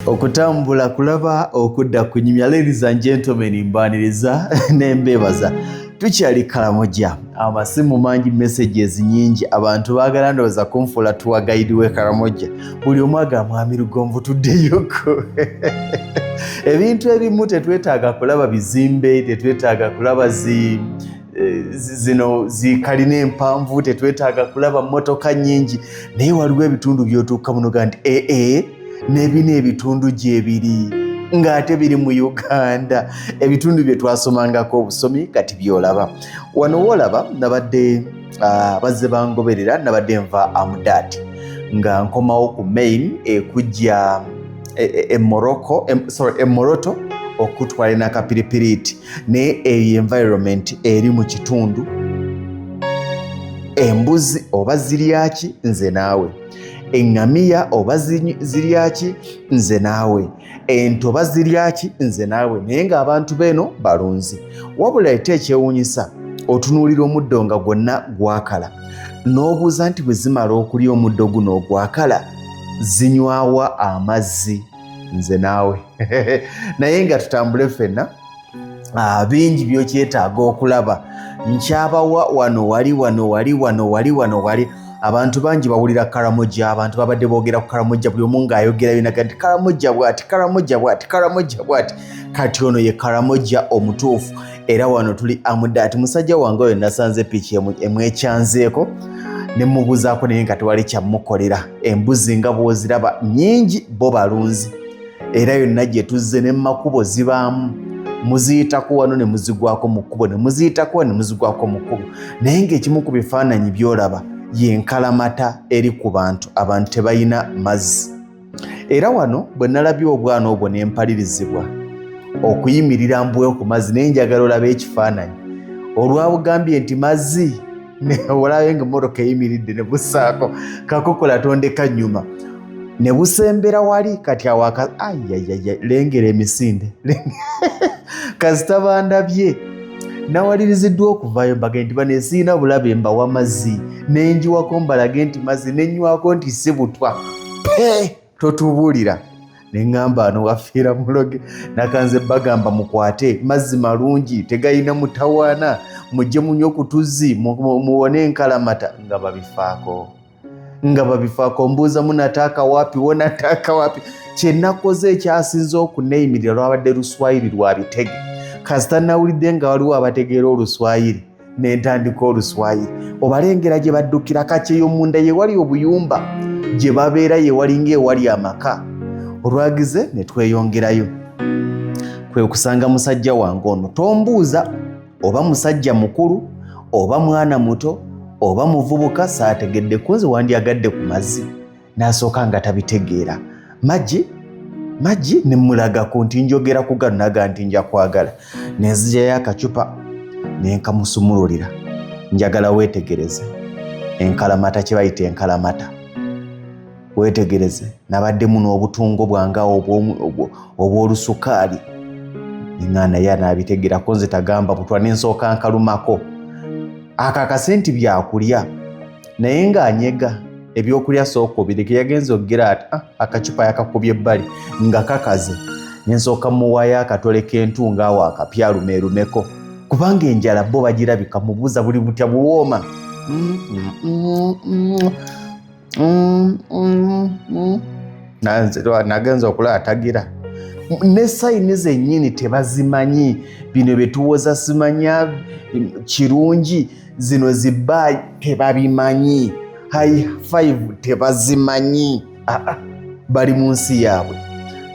okutambula kulaba okudda kunyumya. Ladies and gentlemen, mbaniriza nembebaza tukyali Karamoja. Amasimu mangi, messages nyingi, abantu baagala ndowooza kunfuula tuwa guide we Karamoja. Buli omu agamba mwami Lugonvu tuddeyoko. Ebintu ebimu tetwetaaga kulaba bizimbe, tetwetaaga kulaba zino zikalina empanvu, tetwetaaga kulaba motoka nyingi, naye waliwo ebitundu byotuuka munoga nti nebino ebitundu gyebiri ng'ate biri mu Uganda. Ebitundu bye twasomangako obusomi kati byolaba wano. Wolaba nabadde bazze bangoberera, nabadde nva Amudat nga nkomawo ku main ekujja Moroto okutwala na Kapiripiriti, ne environment eri mu kitundu. Embuzi oba ziryaki nze naawe, eŋŋamiya oba ziryaki nze naawe, ente oba ziryaki nze naawe, naye ng'abantu beno balunzi. Wabula ate ekyewuunyisa, otunuulira omuddo nga gwonna gwakala, n'obuuza nti bwe zimala okulya omuddo guno ogwakala zinywawa amazzi nze naawe. Naye nga tutambule ffenna, bingi byokyetaaga okulaba. Nkyabawa wano wali abantu bangi bawulira Karamoja, abantu babadde boogera ku Karamoja, buli omu ng'ayogera binaga nti Karamoja bw'ati. Kati ono ye Karamoja omutuufu. Era wano tuli Amudat. Musajja wange oyo nasanze piki emwekyanzeeko ne mubuzaako, naye nga tewali kyamukolera. Embuzi nga bw'oziraba nnyingi, bo balunzi. Era yonna gye tuzze ne makubo zibaamu, muziyitako wano ne muzigwako mu kkubo, ne muziyitako ne muzigwako mu kkubo. Naye ng'ekimu ku bifaananyi by'olaba yenkalamata eri ku bantu, abantu tebalina mazzi. Era wano bwe nalabye obwana obwo ne mpalirizibwa okuyimirira mbuwe ku mazzi, naye njagala olabe ekifaananyi olwabugambye nti mazzi, ne olabe ng'emmotoka eyimiridde ne bussaako kakokola tondeka nnyuma, ne busembera wali. Kati awaka lengera emisinde kasita bandabye nawaliriziddwa okuvaayo mbage nti bano esiina bulabe mbawa mazzi, nenjiwako mbalage nti mazzi, nenywako nti si butwa totubuulira. Neŋŋamba ano wafiira muloge, nakanze bagamba mukwate mazzi malungi tegayina mutawaana, mujje munywe okutuzzi muwone enkalamata. nga babifaako mbuuza munataaka wapi, wonataaka wapi. Kyenakoze ekyasinza okuneeyimirira lwabadde Luswayiri lwa bitege. Kasita nawulidde nga waliwo abategeera Oluswayiri ne ntandika Oluswayiri. Obalengera gye baddukira Kakyeyo munda ye wali obuyumba, gye babeera ye walinga ewali amaka. Olwagize ne tweyongerayo, kwe kusanga musajja wange ono. Tombuuza oba musajja mukulu oba mwana muto oba muvubuka, saategedde kunze wandyagadde ku mazzi. N'asooka nga tabitegeera. Maggi ne mulagako nti njogera ku gano, naga nti nja kwagala. Nenzigyayo akacupa ne nkamusumululira. Njagala weetegereze enkalamata, kye bayita enkalamata. Weetegereze, nabaddemu n'obutungo bwange obw'olusukaali. Eŋŋaana ye anaabitegerako, nze tagamba butwa. Nensooka nkalumako akakase nti byakulya, naye ng'anyega ebyokulya sooka obireke. Yagenza okugera ati akacupa yakakubye ebbali nga kakaze. Nensooka muwaayo akatole k'entunga awo akapyalumeerumeko, kubanga enjala bo bagirabika. Mubuuza buli butya buwooma. Nagenza okulaba atagira. Ne sayini zennyini tebazimanyi. Bino bye tuwoza simanya kirungi, zino zibbaayi tebabimanyi, high five tebazimanyi. Bali mu nsi yaabwe.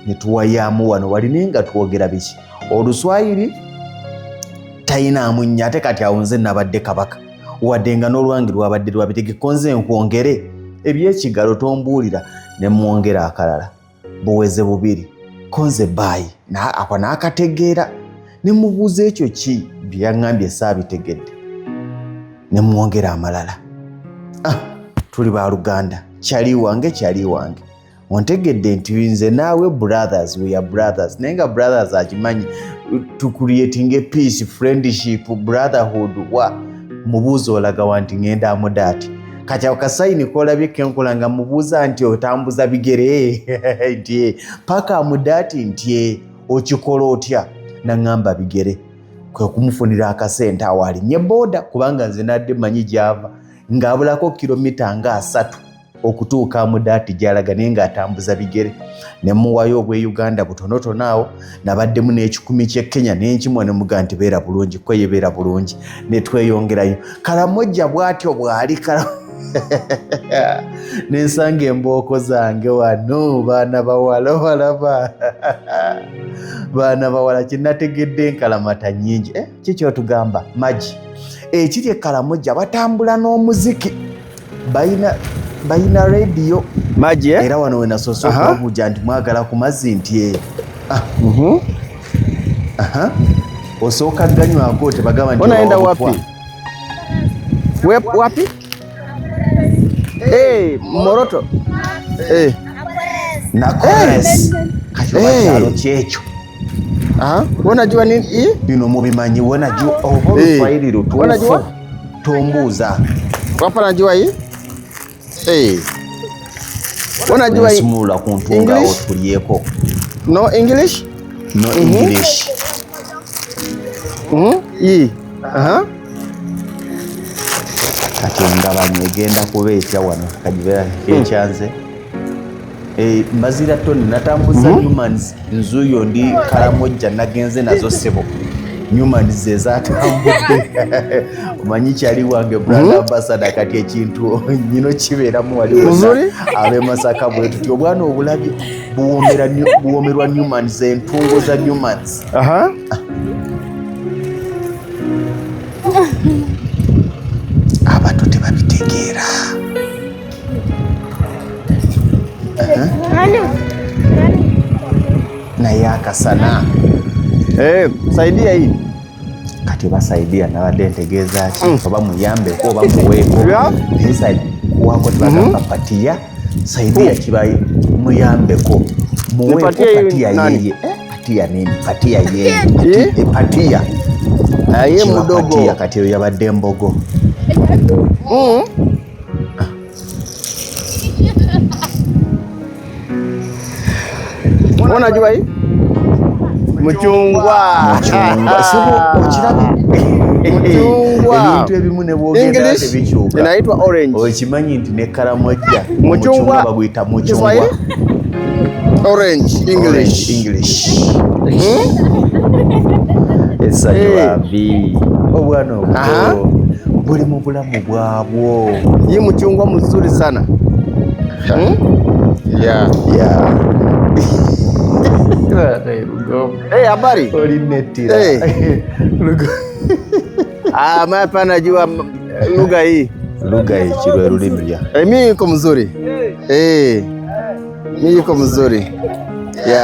Ne tuwayaamu wano waline nga twogera biki? Oluswayiri tayinaamu nnyo, ate kati awo nze nabadde kabaka, wadde nga n'olwange lwabadde lwabitegeko. Nze nkwongere ebyekigalo tombuulira, ne mwongera akalala buweze bubiri, konze baayi. Ako n'akategeera. Ne mubuuza ekyo ki bye yaŋŋambye saabitegedde, ne mwongera amalala. Tuli ba Luganda, kyali wange. Ontegedde nti nze naawe brothers, we are brothers. Naye nga brothers akimanyi to creating a peace, friendship, brotherhood. Mubuuza olaga wanti ŋŋenda Amudat. kati akasayini kolabye kenkola nga mubuuza nti otambuza bigere nti paka amuddaati nti okikola otya naŋŋamba bigere kwe kumufunira akasente awo alinnye booda kubanga nze nadde manyi gy'ava ng'abulako kilomita nga 3 okutuuka amuddaati gy'alaga naye ng'atambuza bigere ne muwayo obwe Uganda butonotono awo nabaddemu n'ekikumi ky'e Kenya n'enkimwe ne muga nti beera bulungi kweye beera bulungi ne tweyongerayo Karamojja bw'atyo bw'ali nensanga embooko zange wano baana bawala walaba baana bawala kinategedde enkalamata nnyingi kikyotugamba magi ekiri e Karamojja batambula n'omuziki bayina rediyo magi era wano we nasoose okubabuuja nti mwagala ku mazzi nti osooka ganywako tebagamba nti onaenda wapi wapi Moroto Nakores kati obakyalo kyekyo unajua nini hii bino mubimanyi wanajua oba olufairi lutuufu tombuuza wapa najua hii unajua hii simula ku ntunga awo tulieko no English no English hii kati ndabanye egenda kuba etya wano kagibeera ekyanze mbazira toni natambuza Newmans nzuyo ndi Karamojja nagenze nazo sebo Newmans ezatambudde omanyi kyali wange brand ambassador kati ekintu nyino kibeeramu waliwo abe Masaka bwe tutyo obwana obulabye buwomerwa Newmans entungo za Newmans abato tebabitegeera naye akasana saidia hii kati basaidia nabadde ntegeeza ki oba muyambeko oba muweeko naye wako tebagamba patiya saidia kiba muyambeko muweeko patiya yeye patiya nini patiya yeye patiya ye mudogo patiya kati eyo yabadde embogo unajua hii muchungwa sibo okirabe ebintu ebimu ne bwogenda tebikyuka inaitwa orange okimanyi nti ne Karamojja muchungwa baguyita muchungwa orange English esajwabi obwana obuto buli mu bulamu bwabwo hii muchungwa mzuri sana habari olinetira hapa najua lugha hii kirwe lulimi mimi niko mzuri mimi niko mzuri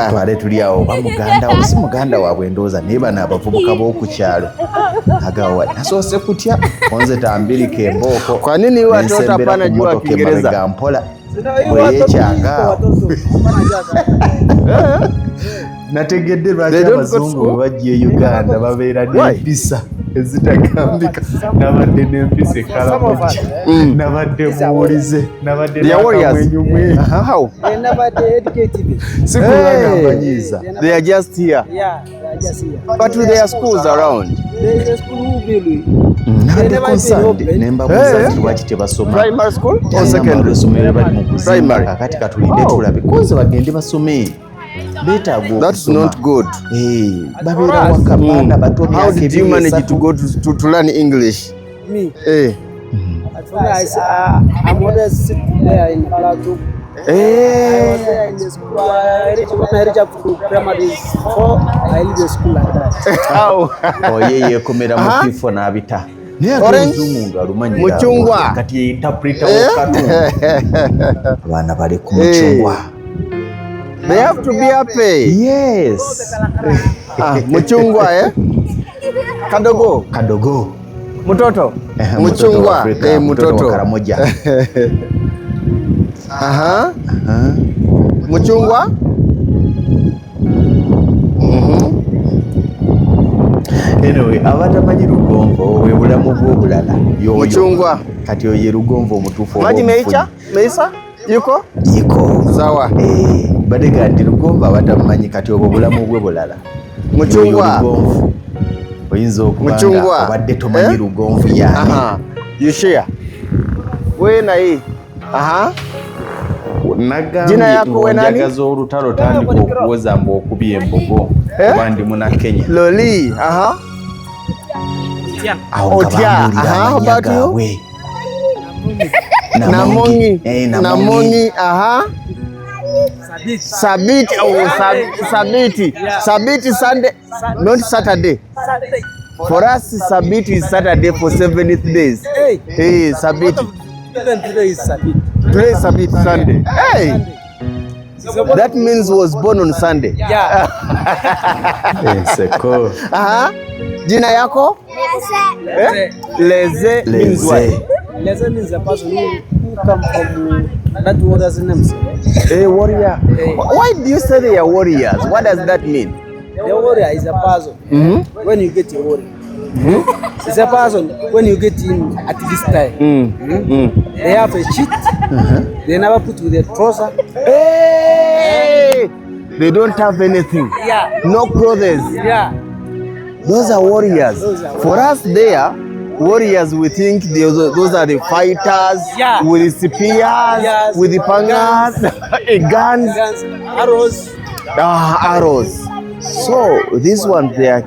twale tuli awo bamuganda si muganda waabwe ndooza naye bano abavubuka b'okukyalo agawa nasoose kutya onze tambirika embooko kwa nini watoto hapana jua Kiingereza mpola bweyekyanga nategedde lwaki abazungu bajja e Uganda babeera n'empisa ezitagambika nabadde n'empisa e Karamojja nabadde muwulize nabadde n'akamwenyumwe sikulwanga mbanyiiza they are just here but there are schools around nabadde konsande nembabuuza nti lwaki tebasoma primary school or secondary somero bali mu kuzimba kakati katulinde tulabe koze bagende basome that's not good babeera waka baana bato how did you manage to go to learn English me I'm always sitting there in classroom I was there in the school when I reach up to primary 4 I leave the school like that oye yekomera mu kifo n'abita muchungwa kati yeinterpreta wakati abaana bali ku muchungwa they have to be happy yes muchungwa kadogo mtoto muchungwa mtoto Karamojja muchungwa anyway abatamanyi lugonvo we bulamu bw'obulala muchungwa kati oye Lugonvu omutuufu. Maji meisa yuko sawa. Badega ndi Lugonvu abatamanyi kati obwo bulamu bwe bulala. Muchungwa oyinza okubanga obadde tomanyi Lugonvu yani. You share we na hii Jina yako we nani? Njagaza olutalo tandika okuwoza mbu okubye embogo wandi muna Kenya. Loli Otia about you? Namongi Sabiti Sabiti Sunday, not Saturday. For us Sabiti is Saturday for 70 days. Hey Sabiti. Even today is Sabiti. Today is Sabiti Sunday. Hey. That means was born on Sunday. Yeah. Seko. Jina yako? Leze. Means what? Leze means a person who come from that warrior's names. A warrior. Why do you say they are warriors? What does that mean? The warrior is a person when you get a warrior. It's a person when you get in at this time. They have a cheat. They never put with a trouser. Hey! They don't have anything. Yeah. No clothes. Yeah. Those are warriors. For us there, warriors, we think those are the fighters with spears, with the pangas, guns, arrows. Arrows. So these ones, they are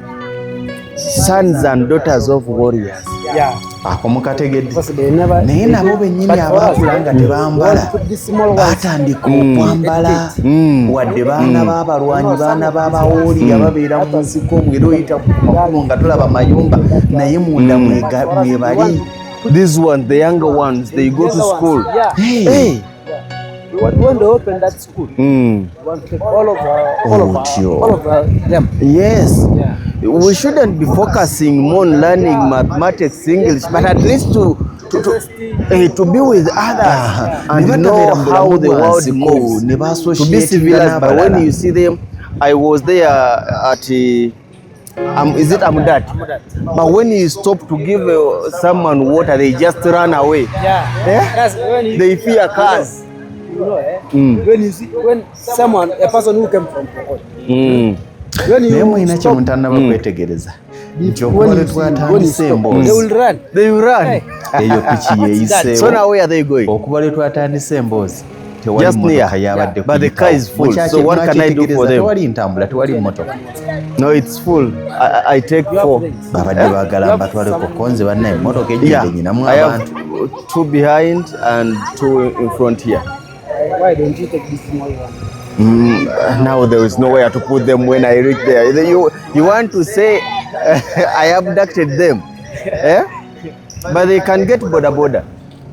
sons and daughters of warriors. Yeah. Akomukategedde naye nabo bennyini abakulanga tebambala batandika okwambala wadde baana b'abalwanyi baana b'abawooli ababeera mu nsiko bwera oyita ku makubo nga tolaba mayumba naye munda mwebali. These ones, the younger ones, they go to school. Hey. When they open that school, want to take all of them. Yes. Yeah. We shouldn't be focusing more on learning mathematics, English, but at least to be with others and know how the world moves, to be civilized. But when you see them, I was there at is it Amudat? But when you stop to give someone water, they just run away. They fear cars. When you see when someone, a person who came from Pokot, naye mwina kye mutanaba kwetegereza nti okuba lwe twatandise emboozi they will run. Eyo piki yeeyiseewo. So now where are they going? Okuba lwe twatandise emboozi tewali motoka yabadde but the car is full. So what can I do for them? Tewali ntambula, tewali motoka. No, it's full. I take 4. Babadde baagala mbatwale ku konze bannaye motoka ejjidde nyinamu abantu. I have 2 behind and 2 in front here. Why don't you take this small one? Now there is nowhere to put them when I reach there. You want to say I abducted them, but they can get border.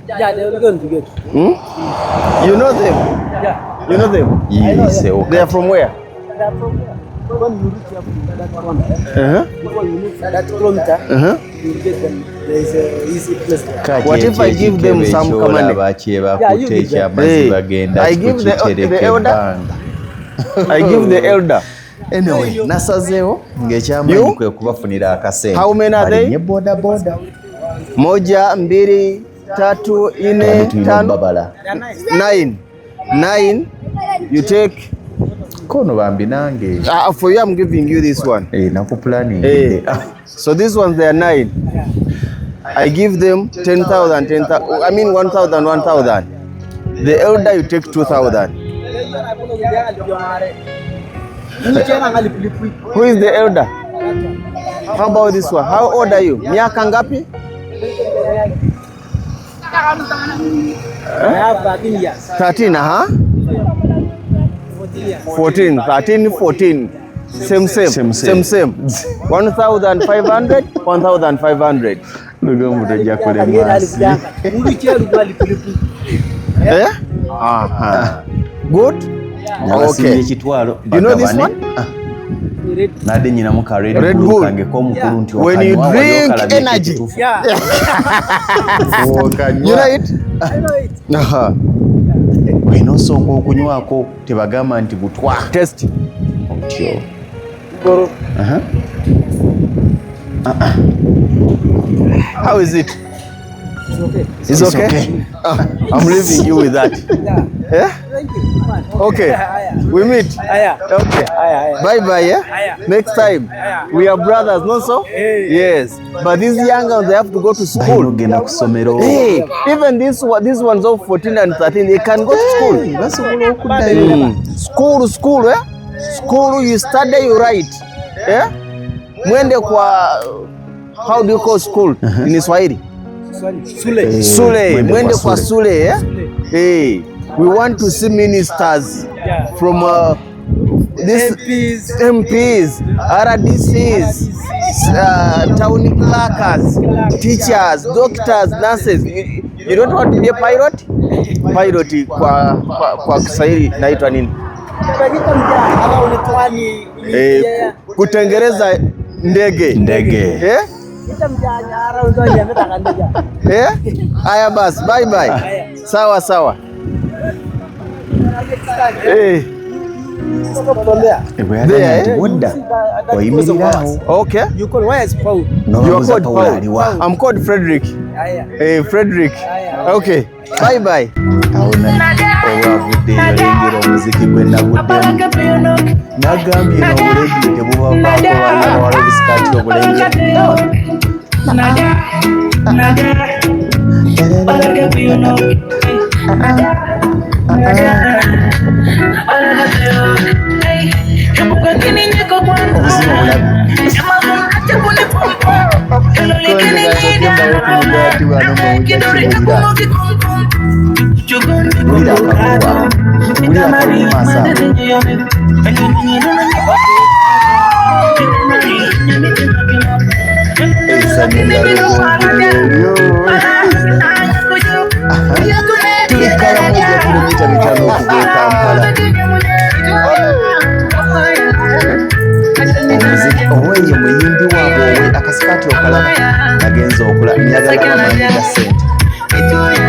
Yeah, they are going to get. You know them? Yeah. You know them? Yes. They are from where? They are from where? When you reach up to that one, before you move that kilometer, you get them. There is a easy place there. What if I give them some command? Yeah, you give them. I give the elder. I give the elder. Anyway, nasazeewo ng'ekyamaanyi kwe kubafunira akasente. How many are they? Balinye boda boda. 1, 2, 3, 4, 5, 9. 9. You take. Kono bambi nange. For you, I'm giving you this one. Naku planning. So these ones, they are 9. I give them 10,000, 10,000. I mean 1,000, 1,000. The elder, you take 2,000. Who is the elder? How about this one? How old are you? Miaka ngapi? I have 13 years. 13, 14, 13, 14. Same. 1,500, 1,500. Lugonvu tajja kulemasi. Good? Okay. You know this one? Nade nyinamu ka Red Bull kange k'omukulu nti when you drink energy. Yeah. You know it? I know it. Olina osooka okunywako tebagamba nti butwa. Test. Otyo. How is it? It's okay? I'm leaving you with that. Yeah? Thank you. Okay. We meet. Okay. Bye-bye, yeah? Next time. We are brothers, not so? Yes. But these young ones, they have to go to school. Hey, even these ones of 14 and 13, they can go to school. School, eh? School, you study, you write. Yeah? Mwende kwa, how do you call school in Swahili? Sule. Mwende kwa Sule, yeah? Hey, we want to see ministers from this MPs, RDCs, town clerks, teachers, doctors, nurses. You don't want to be a pilot? Pilot kwa Kiswahili naitwa nini? Kutengereza ndege. Aya basi, bye. Sawa. Okay. You call, why is Paul? No, you are called Paul. I'm called Frederick. Frederick. Okay. Bye. Omuziki gwenda guddemu nagambye n'obulegi tebubaako baana bawala obusikaati obulenge Oweye muyimbi waabwe akasikati okalaba nagenza okula njagala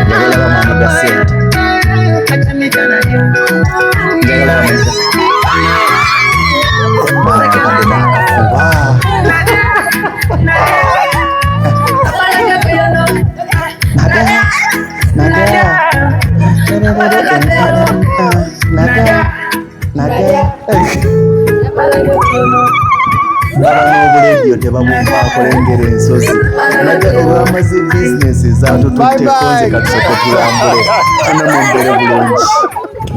bamanyi ga ssente n'obuleediyo tebamumbaako lengera ensozi olwamaze bizinesi zaatututte konze katusoke tulambule tuna mumbere bulungi.